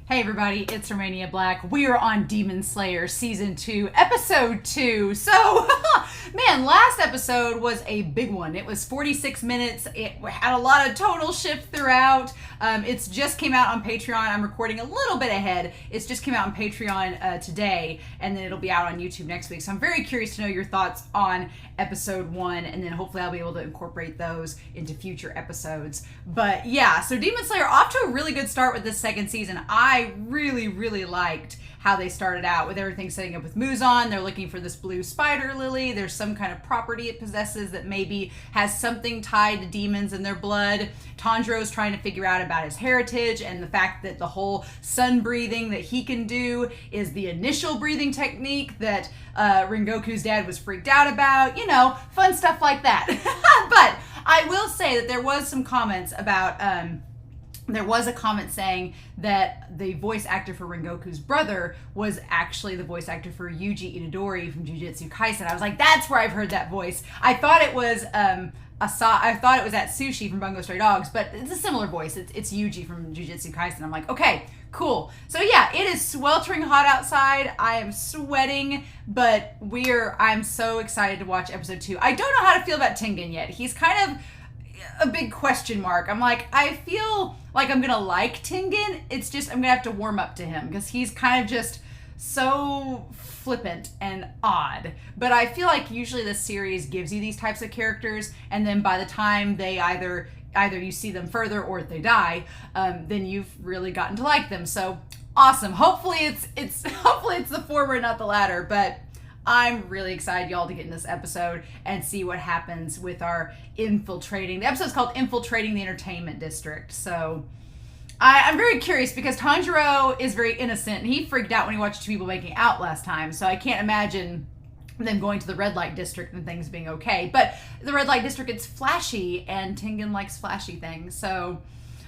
Hey everybody, it's Romania Black. We are on Demon Slayer Season 2, Episode 2. So, man, last episode was a big one. It was 46 minutes. It had a lot of tonal shift throughout. It's just came out on Patreon. I'm recording a little bit ahead. It's just came out on Patreon today, and then it'll be out on YouTube next week. So I'm very curious to know your thoughts on Episode 1, and then hopefully I'll be able to incorporate those into future episodes. But yeah, so Demon Slayer off to a really good start with this second season. I really liked how they started out with everything setting up with Muzan. They're looking for this blue spider lily. There's some kind of property it possesses that maybe has something tied to demons in their blood. Tanjiro's trying to figure out about his heritage and the fact that the whole sun breathing that he can do is the initial breathing technique that Rengoku's dad was freaked out about. You know, fun stuff like that. But I will say that there was some comments about... there was a comment saying that the voice actor for Rengoku's brother was actually the voice actor for Yuji Itadori from Jujutsu Kaisen. I was like, that's where I've heard that voice. I thought it was I thought it was Atsushi from Bungo Stray Dogs, but it's a similar voice. It's Yuji from Jujutsu Kaisen. I'm like, okay, cool. So yeah, it is sweltering hot outside. I am sweating, but I'm so excited to watch episode 2. I don't know how to feel about Tengen yet. He's kind of a big question mark. I'm like, I feel like I'm gonna like Tengen. It's just I'm gonna have to warm up to him because he's kind of just so flippant and odd. But I feel like usually this series gives you these types of characters, and then by the time they either you see them further or they die, then you've really gotten to like them. So awesome. Hopefully it's the former, not the latter. But I'm really excited, y'all, to get in this episode and see what happens with our infiltrating. The episode's called Infiltrating the Entertainment District. So I'm very curious because Tanjiro is very innocent, and he freaked out when he watched two people making out last time. So I can't imagine them going to the red light district and things being okay. But the red light district, it's flashy, and Tengen likes flashy things. So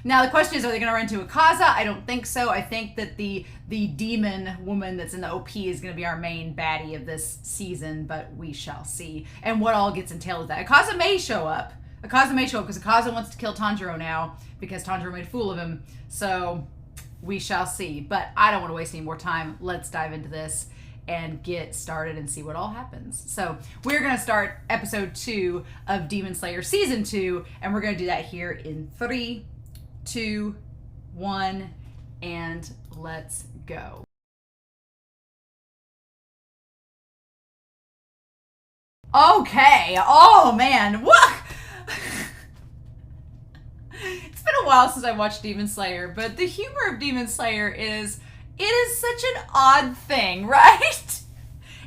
now the question is, are they going to run into Akaza? I don't think so. I think that the demon woman that's in the OP is going to be our main baddie of this season, but we shall see. And what all gets entailed with that. Akaza may show up. Akaza may show up because Akaza wants to kill Tanjiro now because Tanjiro made a fool of him. So we shall see. But I don't want to waste any more time. Let's dive into this and get started and see what all happens. So we're going to start episode 2 of Demon Slayer Season 2, and we're going to do that here in 3, 2, 1, and let's go. Okay. Oh man. What? It's been a while since I watched Demon Slayer, but the humor of Demon Slayer is such an odd thing, right?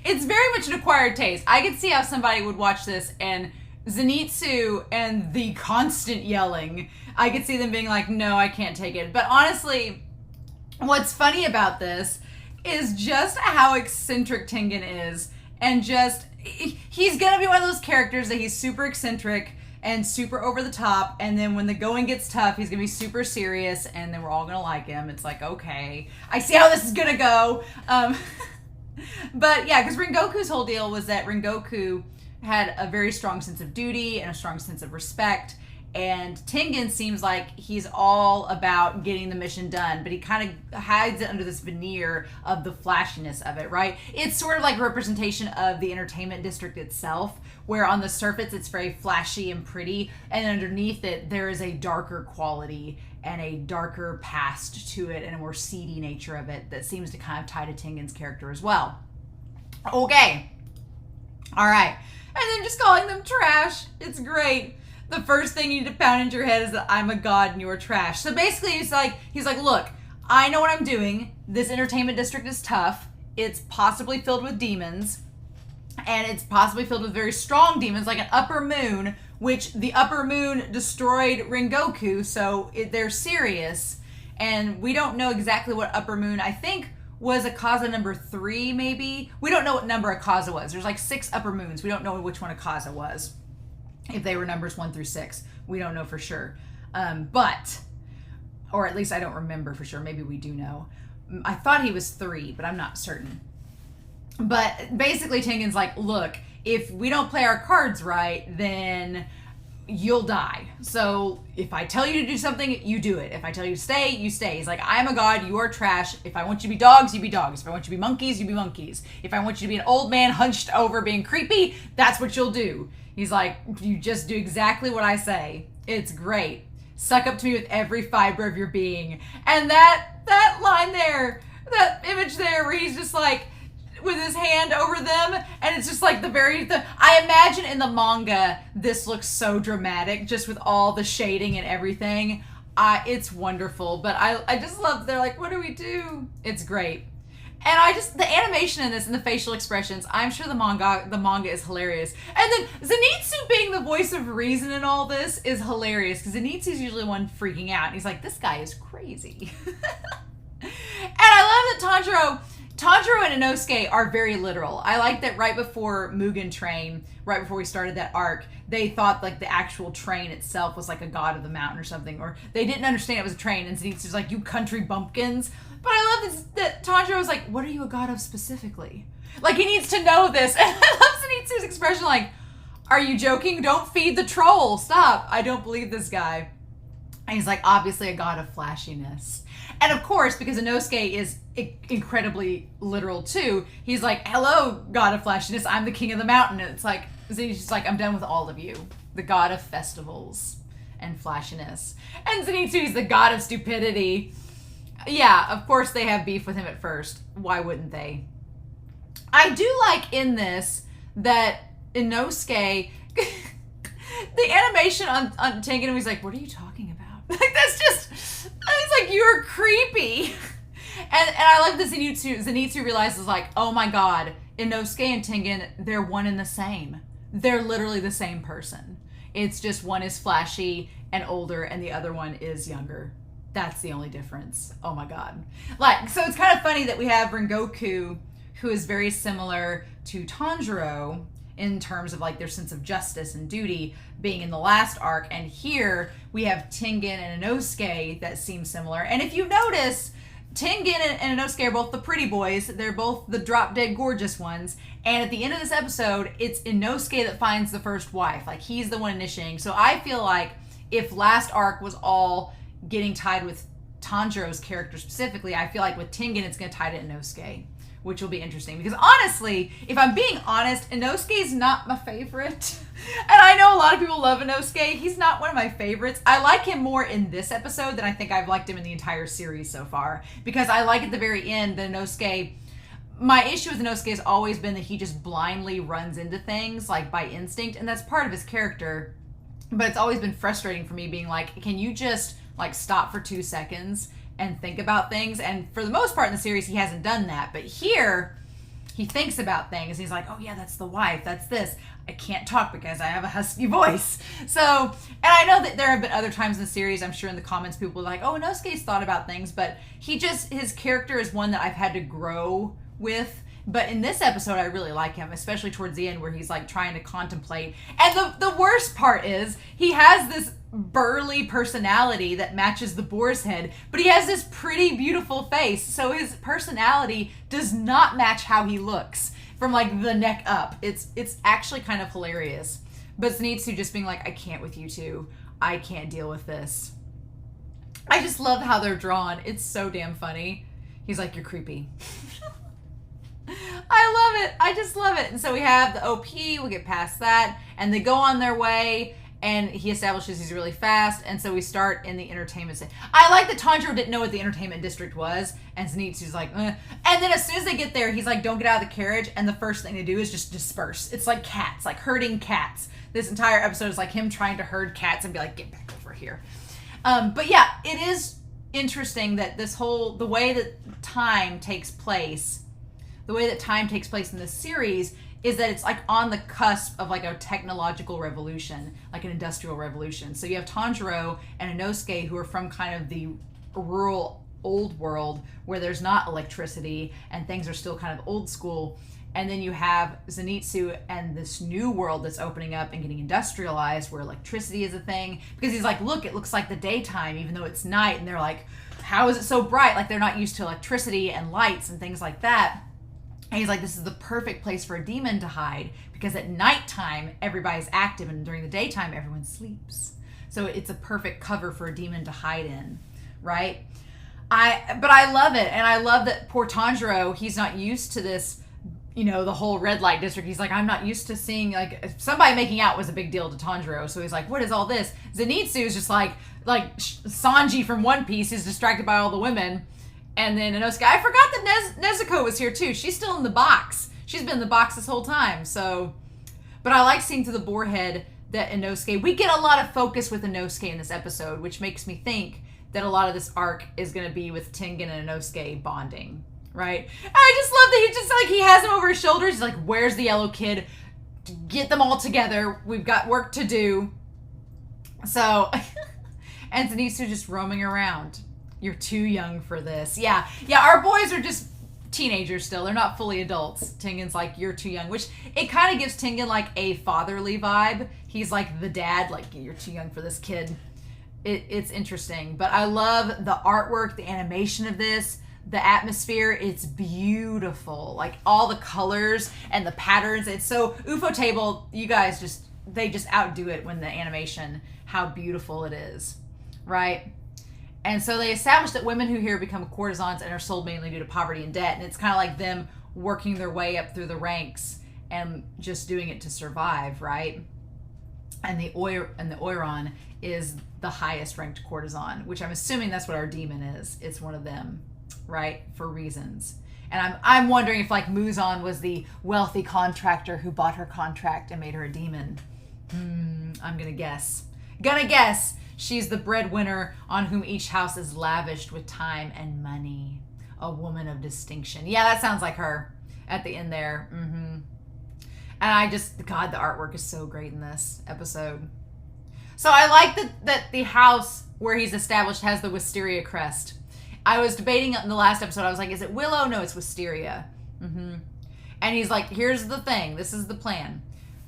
It's very much an acquired taste. I could see how somebody would watch this and Zenitsu and the constant yelling, I could see them being like, no, I can't take it. But honestly, what's funny about this is just how eccentric Tengen is. And just, he's going to be one of those characters that he's super eccentric and super over the top. And then when the going gets tough, he's going to be super serious. And then we're all going to like him. It's like, okay, I see how this is going to go. But yeah, because Rengoku's whole deal was that Rengoku had a very strong sense of duty and a strong sense of respect. And Tengen seems like he's all about getting the mission done, but he kind of hides it under this veneer of the flashiness of it, right? It's sort of like a representation of the entertainment district itself, where on the surface it's very flashy and pretty, and underneath it there is a darker quality and a darker past to it and a more seedy nature of it that seems to kind of tie to Tengen's character as well. Okay. All right. And then just calling them trash. It's great. The first thing you need to pound into your head is that I'm a god and you're trash. So basically he's like, look, I know what I'm doing. This entertainment district is tough. It's possibly filled with demons. And it's possibly filled with very strong demons, like an upper moon, which the upper moon destroyed Rengoku, so they're serious. And we don't know exactly what upper moon, I think, was Akaza number 3, maybe. We don't know what number Akaza was. There's like 6 upper moons. We don't know which one Akaza was. If they were numbers 1 through 6. We don't know for sure. Or at least I don't remember for sure. Maybe we do know. I thought he was 3, but I'm not certain. But basically Tengen's like, look, if we don't play our cards right, then you'll die. So if I tell you to do something, you do it. If I tell you to stay, you stay. He's like, I am a god, you are trash. If I want you to be dogs, you be dogs. If I want you to be monkeys, you be monkeys. If I want you to be an old man hunched over being creepy, that's what you'll do. He's like, you just do exactly what I say. It's great. Suck up to me with every fiber of your being. And that line there, that image there where he's just like, with his hand over them, and it's just like I imagine in the manga this looks so dramatic just with all the shading and everything. It's wonderful, but I just love, they're like, what do we do? It's great. And the animation in this and the facial expressions, I'm sure the manga is hilarious. And then Zenitsu being the voice of reason in all this is hilarious, because Zenitsu's usually the one freaking out, and he's like, this guy is crazy. And I love that Tanjiro and Inosuke are very literal. I like that right before Mugen Train, right before we started that arc, they thought like the actual train itself was like a god of the mountain or something, or they didn't understand it was a train, and Zenitsu's like, you country bumpkins. But I love this, that Tanjiro was like, what are you a god of specifically? Like, he needs to know this. And I love Zenitsu's expression like, are you joking? Don't feed the troll. Stop. I don't believe this guy. And he's like, obviously a god of flashiness. And of course, because Inosuke is incredibly literal too, he's like, hello, god of flashiness, I'm the king of the mountain. And it's like, he's just like, I'm done with all of you. The god of festivals and flashiness. And Zenitsu's the god of stupidity. Yeah, of course they have beef with him at first. Why wouldn't they? I do like in this that Inosuke, the animation on Tengen, he's like, what are you talking about? Like, that's just, he's like, you're creepy. And I like that Zenitsu realizes like, oh my god, Inosuke and Tengen, they're one and the same. They're literally the same person. It's just one is flashy and older and the other one is younger. That's the only difference. Oh my god. Like, so it's kind of funny that we have Rengoku, who is very similar to Tanjiro in terms of like their sense of justice and duty being in the last arc, and here we have Tengen and Inosuke that seem similar. And if you notice, Tengen and Inosuke are both the pretty boys. They're both the drop-dead gorgeous ones. And at the end of this episode, it's Inosuke that finds the first wife. Like, he's the one initiating. So I feel like if last arc was all getting tied with Tanjiro's character specifically, I feel like with Tengen, it's going to tie to Inosuke, which will be interesting. Because honestly, if I'm being honest, Inosuke's not my favorite. And I know a lot of people love Inosuke. He's not one of my favorites. I like him more in this episode than I think I've liked him in the entire series so far. Because I like at the very end that Inosuke, my issue with Inosuke has always been that he just blindly runs into things like by instinct. And that's part of his character. But it's always been frustrating for me being like, can you just like stop for 2 seconds and think about things? And for the most part in the series, he hasn't done that. But here, he thinks about things. He's like, oh yeah, that's the wife, that's this. I can't talk because I have a husky voice. So, and I know that there have been other times in the series, I'm sure in the comments, people are like, oh, Inosuke's thought about things, but his character is one that I've had to grow with. But in this episode, I really like him, especially towards the end where he's like trying to contemplate. And the worst part is he has this burly personality that matches the boar's head, but he has this pretty beautiful face. So his personality does not match how he looks from like the neck up. It's actually kind of hilarious. But Zenitsu just being like, I can't with you two. I can't deal with this. I just love how they're drawn. It's so damn funny. He's like, you're creepy. I love it. I just love it. And so we have the OP, we'll get past that, and they go on their way, and he establishes he's really fast, and so we start in the entertainment center. I like that Tanjiro didn't know what the entertainment district was, and Zenitsu's like, eh. And then as soon as they get there, he's like, don't get out of the carriage, and the first thing they do is just disperse. It's like cats, like herding cats. This entire episode is like him trying to herd cats and be like, get back over here. But yeah, it is interesting that the way that time takes place in this series is that it's like on the cusp of like a technological revolution, like an industrial revolution. So you have Tanjiro and Inosuke who are from kind of the rural old world where there's not electricity and things are still kind of old school. And then you have Zenitsu and this new world that's opening up and getting industrialized where electricity is a thing. Because he's like, look, it looks like the daytime even though it's night. And they're like, how is it so bright? Like they're not used to electricity and lights and things like that. And he's like, this is the perfect place for a demon to hide because at nighttime, everybody's active and during the daytime, everyone sleeps. So it's a perfect cover for a demon to hide in, right? But I love it. And I love that poor Tanjiro, he's not used to this, you know, the whole red light district. He's like, I'm not used to seeing, like, somebody making out was a big deal to Tanjiro. So he's like, what is all this? Zenitsu is just like Sanji from One Piece is distracted by all the women. And then Inosuke, I forgot that Nezuko was here too. She's still in the box. She's been in the box this whole time. So, but I like seeing through the boar head that Inosuke, we get a lot of focus with Inosuke in this episode, which makes me think that a lot of this arc is going to be with Tengen and Inosuke bonding, right? And I just love that he just like, he has him over his shoulders. He's like, where's the yellow kid? Get them all together. We've got work to do. So, and Zenitsu just roaming around. You're too young for this. Yeah, our boys are just teenagers still. They're not fully adults. Tengen's like, you're too young, which it kind of gives Tengen like a fatherly vibe. He's like the dad, like, you're too young for this kid. It's interesting. But I love the artwork, the animation of this, the atmosphere. It's beautiful. Like all the colors and the patterns. It's so, Ufotable, you guys they just outdo it when the animation, how beautiful it is, right? And so they established that women who here become courtesans and are sold mainly due to poverty and debt. And it's kind of like them working their way up through the ranks and just doing it to survive, right? And the Oiron is the highest ranked courtesan, which I'm assuming that's what our demon is. It's one of them, right? For reasons. And I'm wondering if like Muzan was the wealthy contractor who bought her contract and made her a demon. I'm gonna guess. She's the breadwinner on whom each house is lavished with time and money. A woman of distinction. Yeah, that sounds like her at the end there. And God, the artwork is so great in this episode. So I like that the house where he's established has the wisteria crest. I was debating in the last episode. I was like, is it Willow? No, it's wisteria. And he's like, here's the thing. This is the plan.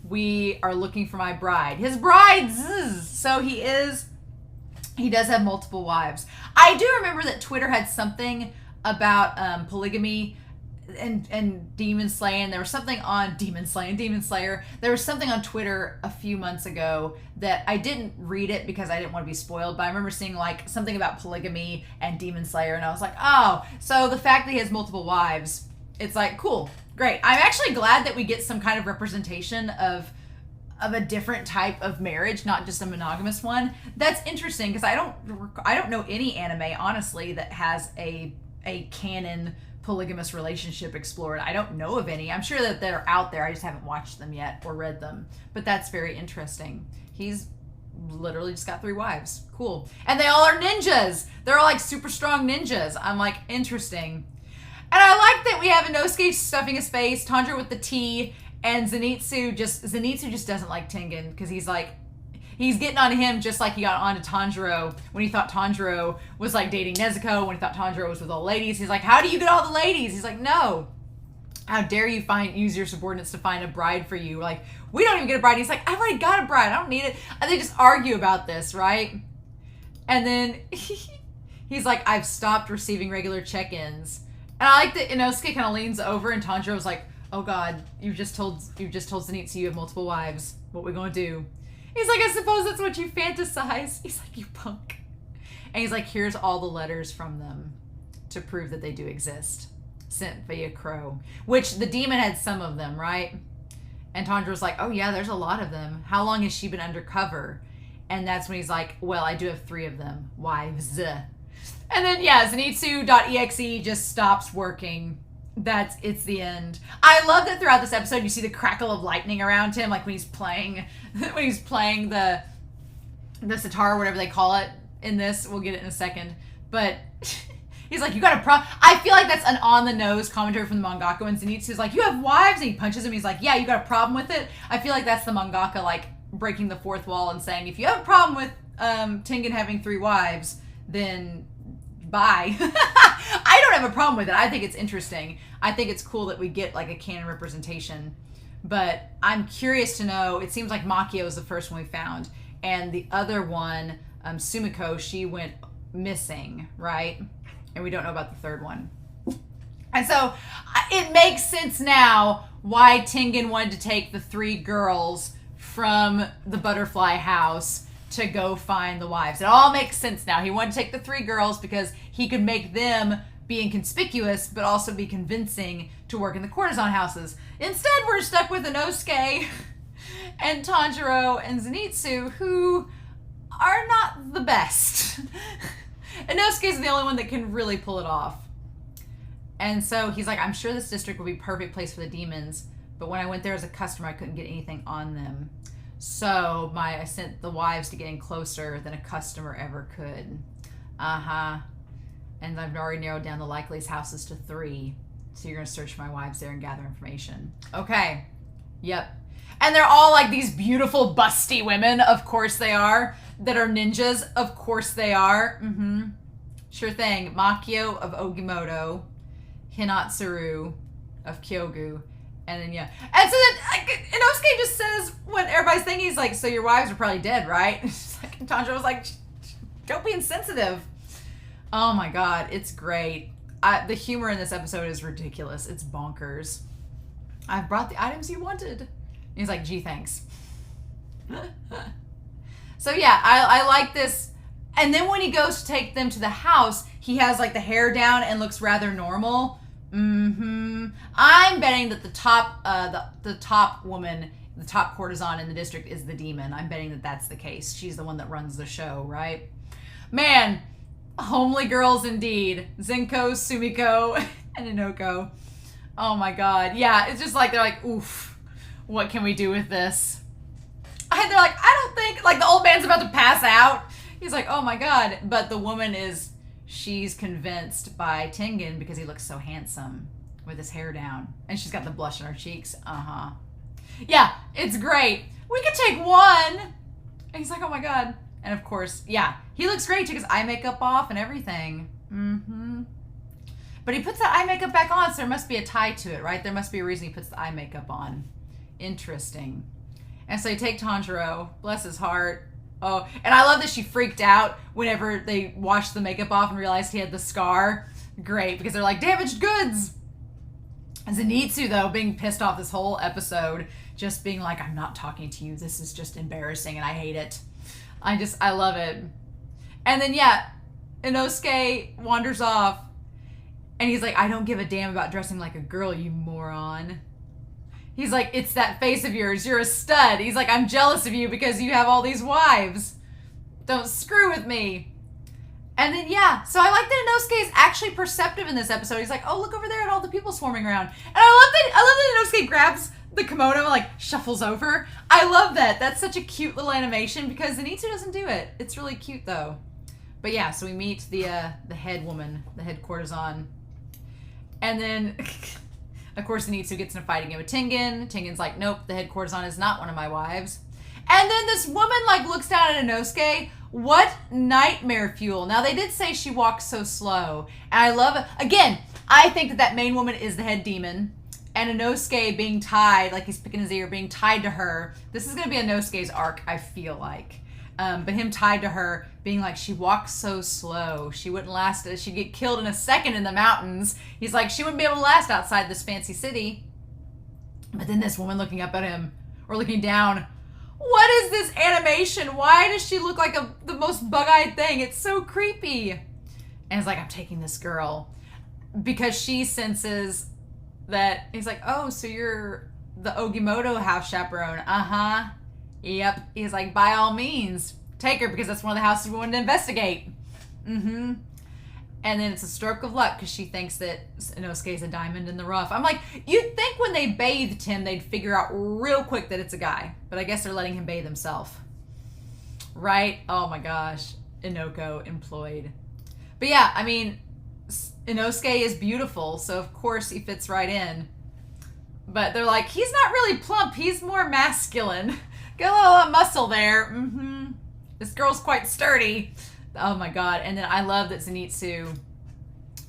We are looking for my bride. His bride. So he does have multiple wives. I do remember that Twitter had something about polygamy and demon slaying. There was something on demon slayer. There was something on Twitter a few months ago that I didn't read it because I didn't want to be spoiled, but I remember seeing like something about polygamy and demon slayer, and I was like, oh, so the fact that he has multiple wives, it's like, cool, great. I'm actually glad that we get some kind of representation of a different type of marriage, not just a monogamous one. That's interesting because I don't know any anime, honestly, that has a canon polygamous relationship explored. I don't know of any. I'm sure that they're out there. I just haven't watched them yet or read them. But that's very interesting. He's literally just got 3 wives. Cool. And they all are ninjas. They're all like super strong ninjas. I'm like, interesting. And I like that we have Inosuke stuffing his face, Tanjiro with the tea, and Zenitsu just doesn't like Tengen because he's getting on him just like he got on to Tanjiro when he thought Tanjiro was like dating Nezuko, when he thought Tanjiro was with all the ladies. He's like, how do you get all the ladies? He's like, no. How dare you use your subordinates to find a bride for you? Like, we don't even get a bride. He's like, I've already got a bride. I don't need it. And they just argue about this, right? And then he's like, I've stopped receiving regular check-ins. And I like that Inosuke kind of leans over and Tanjiro's like, oh God, you've just told Zenitsu you have multiple wives. What we gonna do? He's like, I suppose that's what you fantasize. He's like, you punk. And he's like, here's all the letters from them to prove that they do exist. Sent via Crow. Which the demon had some of them, right? And Tanjiro's like, oh yeah, there's a lot of them. How long has she been undercover? And that's when he's like, well, I do have 3 of them. Wives. And then, yeah, Zenitsu.exe just stops working. It's the end. I love that throughout this episode you see the crackle of lightning around him, like when he's playing the sitar or whatever they call it in this. We'll get it in a second. But he's like, you got a problem? I feel like that's an on-the-nose commentary from the mangaka when Zenitsu's like, you have wives? And he punches him. He's like, yeah, you got a problem with it? I feel like that's the mangaka like breaking the fourth wall and saying, if you have a problem with Tengen having 3 wives, then bye. I don't have a problem with it. I think it's interesting. I think it's cool that we get like a canon representation. But I'm curious to know, it seems like Makio is the first one we found. And the other one, Sumiko, she went missing, right? And we don't know about the third one. And so it makes sense now why Tengen wanted to take the 3 girls from the butterfly house to go find the wives. It all makes sense now. He wanted to take the 3 girls because he could make them be inconspicuous, but also be convincing to work in the courtesan houses. Instead, we're stuck with Inosuke and Tanjiro and Zenitsu, who are not the best. Inosuke's the only one that can really pull it off. And so he's like, I'm sure this district would be a perfect place for the demons, but when I went there as a customer, I couldn't get anything on them. So I sent the wives to get in closer than a customer ever could. And I've already narrowed down the likeliest houses to 3. So you're going to search my wives there and gather information. Okay. Yep. And they're all like these beautiful, busty women. Of course they are. That are ninjas. Of course they are. Sure thing. Makio of Ogimoto. Hinatsuru of Kyogu. And then, yeah. And so then Inosuke just says, when everybody's thinking, he's like, so your wives are probably dead, right? And Tanjiro was like, don't be insensitive. Oh my God, it's great. The humor in this episode is ridiculous. It's bonkers. I've brought the items you wanted. And he's like, gee, thanks. So yeah, I like this. And then when he goes to take them to the house, he has like the hair down and looks rather normal. I'm betting that the top woman, the top courtesan in the district is the demon. I'm betting that that's the case. She's the one that runs the show, right? Man, homely girls indeed. Zenko, Sumiko, and Inoko. Oh my God. Yeah, it's just like, they're like, oof, what can we do with this? And they're like, I don't think, like the old man's about to pass out. He's like, oh my God. But the woman she's convinced by Tengen because he looks so handsome with his hair down. And she's got the blush on her cheeks. Yeah, it's great. We could take one. And he's like, oh my God. And of course, yeah, he looks great too because eye makeup off and everything. But he puts that eye makeup back on, so there must be a tie to it, right? There must be a reason he puts the eye makeup on. Interesting. And so they take Tanjiro, bless his heart. Oh, and I love that she freaked out whenever they washed the makeup off and realized he had the scar. Great, because they're like, damaged goods. Zenitsu, though, being pissed off this whole episode, just being like, I'm not talking to you. This is just embarrassing and I hate it. I love it. And then, yeah, Inosuke wanders off and he's like, I don't give a damn about dressing like a girl, you moron. He's like, it's that face of yours. You're a stud. He's like, I'm jealous of you because you have all these wives. Don't screw with me. And then, yeah, so I like that Inosuke is actually perceptive in this episode. He's like, oh, look over there at all the people swarming around. And I love that Inosuke grabs the kimono and like shuffles over. I love that. That's such a cute little animation because Zenitsu doesn't do it. It's really cute though. But yeah, so we meet the head woman, the head courtesan. And then... Of course, Zenitsu gets in a fight again with Tengen. Tengen's like, nope, the head courtesan is not one of my wives. And then this woman, like, looks down at Inosuke. What nightmare fuel. Now, they did say she walks so slow. And I love it. Again, I think that main woman is the head demon. And Inosuke being tied, like he's picking his ear, being tied to her. This is going to be Inosuke's arc, I feel like. But him tied to her, being like, she walks so slow. She wouldn't last. She'd get killed in a second in the mountains. He's like, she wouldn't be able to last outside this fancy city. But then this woman looking up at him, or looking down. What is this animation? Why does she look like the most bug-eyed thing? It's so creepy. And it's like, I'm taking this girl. Because she senses that, he's like, oh, so you're the Ogimoto house chaperone. Yep. He's like, by all means, take her because that's one of the houses we wanted to investigate. And then it's a stroke of luck because she thinks that Inosuke's a diamond in the rough. I'm like, you'd think when they bathed him, they'd figure out real quick that it's a guy. But I guess they're letting him bathe himself. Right? Oh my gosh. Inoko employed. But yeah, I mean, Inosuke is beautiful, so of course he fits right in. But they're like, he's not really plump, he's more masculine. Got a little muscle there. This girl's quite sturdy. Oh my god. And then I love that Zenitsu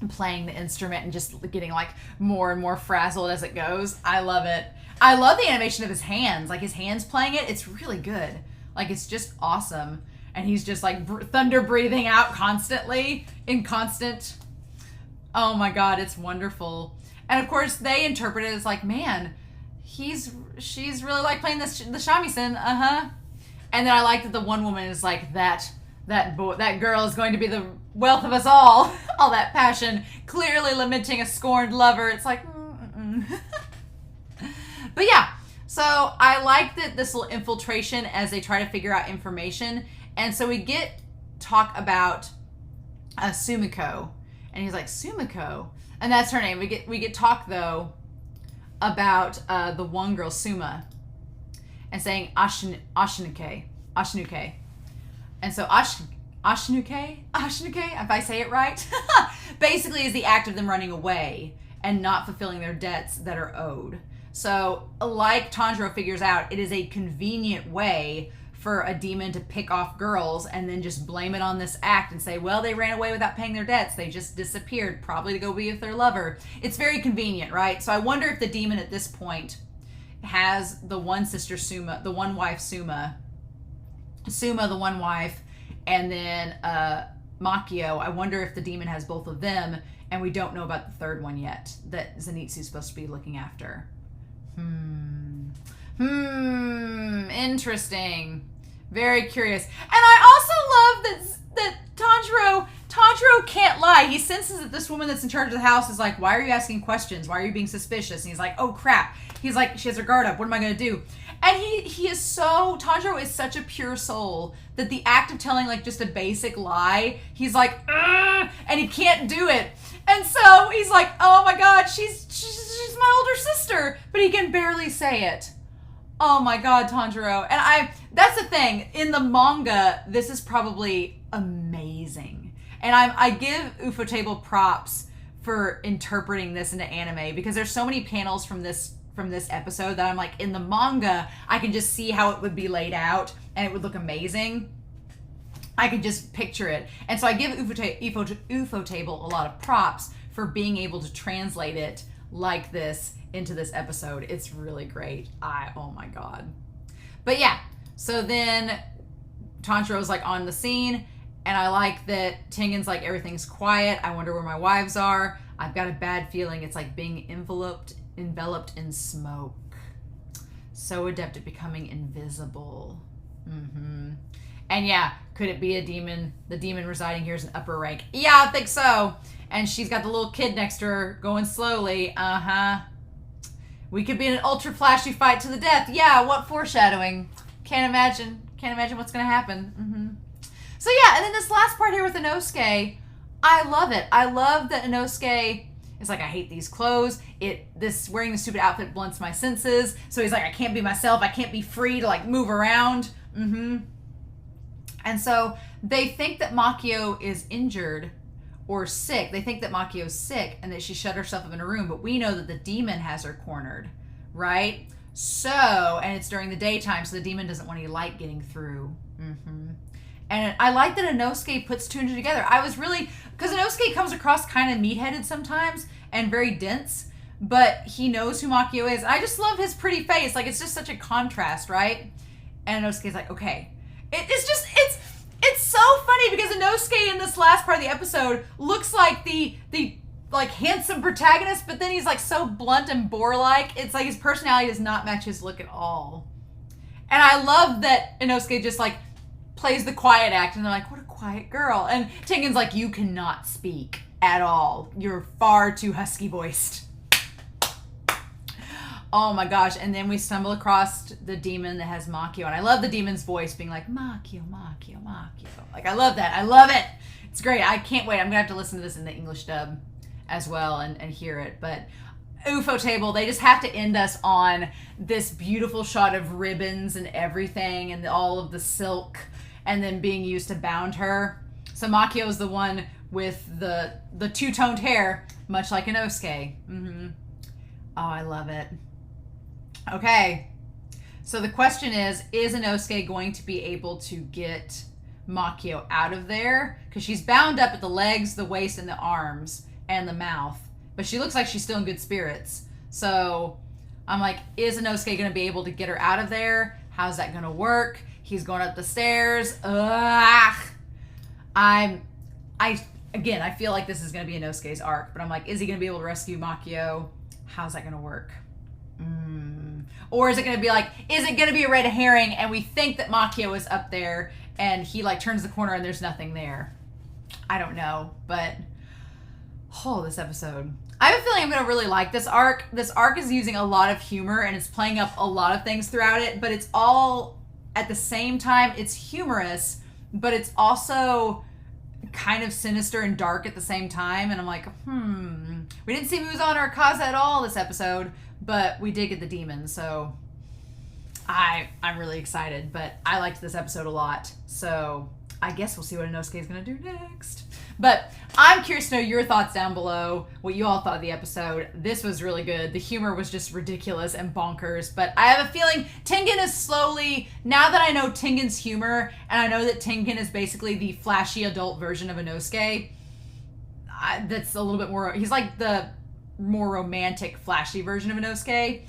playing the instrument and just getting like more and more frazzled as it goes. I love it. I love the animation of his hands. Like his hands playing it. It's really good. Like it's just awesome. And he's just like thunder breathing out constantly in constant Oh my god, it's wonderful. And of course, they interpret it as like, man, she's really like playing the shamisen, And then I like that the one woman is like, that girl is going to be the wealth of us all. All that passion, clearly lamenting a scorned lover. It's like, But yeah, so I like that this little infiltration as they try to figure out information. And so we get talk about Sumiko. And he's like, Sumiko? And that's her name. We get talk, though, about the one girl, Suma. And saying Ashinuke. And so Ashinuke, if I say it right, basically is the act of them running away and not fulfilling their debts that are owed. So, like Tanjiro figures out, it is a convenient way for a demon to pick off girls and then just blame it on this act and say, well, they ran away without paying their debts. They just disappeared, probably to go be with their lover. It's very convenient, right? So I wonder if the demon at this point has the one sister Suma, the one wife Suma, the one wife, and then Makio. I wonder if the demon has both of them, and we don't know about the third one yet that Zenitsu's supposed to be looking after. Interesting. Very curious. And I also love that Tanjiro can't lie. He senses that this woman that's in charge of the house is like, why are you asking questions? Why are you being suspicious? And he's like, oh crap. He's like, she has her guard up. What am I going to do? And Tanjiro is such a pure soul that the act of telling like just a basic lie, he's like, and he can't do it. And so he's like, oh my God, she's my older sister, but he can barely say it. Oh my God, Tanjiro. And that's the thing. In the manga, this is probably amazing. And I give Ufotable props for interpreting this into anime because there's so many panels from this episode that I'm like, in the manga, I can just see how it would be laid out and it would look amazing. I can just picture it. And so I give Ufotable a lot of props for being able to translate it like this into this episode. It's really great. Oh my God. But yeah, so then Tanjiro's like on the scene, and I like that Tengen's like, everything's quiet. I wonder where my wives are. I've got a bad feeling it's like being enveloped in smoke. So adept at becoming invisible. And yeah, could it be a demon? The demon residing here is an upper rank. Yeah, I think so. And she's got the little kid next to her going slowly. We could be in an ultra flashy fight to the death. Yeah, what foreshadowing. Can't imagine what's going to happen. So yeah, and then this last part here with Inosuke, I love it. I love that Inosuke is like, I hate these clothes. This wearing the stupid outfit blunts my senses. So he's like, I can't be myself. I can't be free to like move around. And so they think that Makio is injured or sick. They think that Makio's sick and that she shut herself up in a room, but we know that the demon has her cornered, right? So, and it's during the daytime, so the demon doesn't want any light getting through. And I like that Inosuke puts two and two together. Because Inosuke comes across kind of meat-headed sometimes and very dense, but he knows who Makio is. And I just love his pretty face. Like, it's just such a contrast, right? And Inosuke's like, okay. It's so funny because Inosuke in this last part of the episode looks like the like handsome protagonist, but then he's like so blunt and boar-like. It's like his personality does not match his look at all. And I love that Inosuke just like plays the quiet act, and they're like, what a quiet girl. And Tengen's like, you cannot speak at all. You're far too husky voiced. Oh my gosh. And then we stumble across the demon that has Makio. And I love the demon's voice being like, Makio. Like, I love that. I love it. It's great. I can't wait. I'm going to have to listen to this in the English dub as well and hear it. But Ufotable, they just have to end us on this beautiful shot of ribbons and everything and all of the silk and then being used to bound her. So Makio is the one with the two-toned hair, much like Inosuke. Oh, I love it. Okay, so the question is Inosuke going to be able to get Makio out of there? Because she's bound up at the legs, the waist, and the arms, and the mouth. But she looks like she's still in good spirits. So I'm like, is Inosuke going to be able to get her out of there? How's that going to work? He's going up the stairs. Ugh. again, I feel like this is going to be Inosuke's arc, but I'm like, is he going to be able to rescue Makio? How's that going to work? Or is it going to be like, is it going to be a red herring and we think that Makio is up there and he like turns the corner and there's nothing there? I don't know, but this episode. I have a feeling I'm going to really like this arc. This arc is using a lot of humor and it's playing up a lot of things throughout it, but it's all at the same time, it's humorous, but it's also kind of sinister and dark at the same time. And I'm like, we didn't see Muzan or Akaza at all this episode, but we did get the demons, so I'm really excited. But I liked this episode a lot, so I guess we'll see what Inosuke is going to do next. But I'm curious to know your thoughts down below, what you all thought of the episode. This was really good. The humor was just ridiculous and bonkers, but I have a feeling Tengen is slowly, now that I know Tengen's humor, and I know that Tengen is basically the flashy adult version of Inosuke, that's a little bit more, he's like the more romantic, flashy version of Inosuke.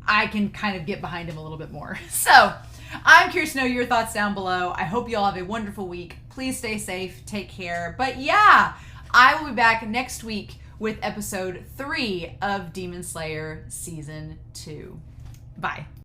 I can kind of get behind him a little bit more. So I'm curious to know your thoughts down below. I hope you all have a wonderful week. Please stay safe. Take care. But yeah, I will be back next week with episode 3 of Demon Slayer Season 2. Bye.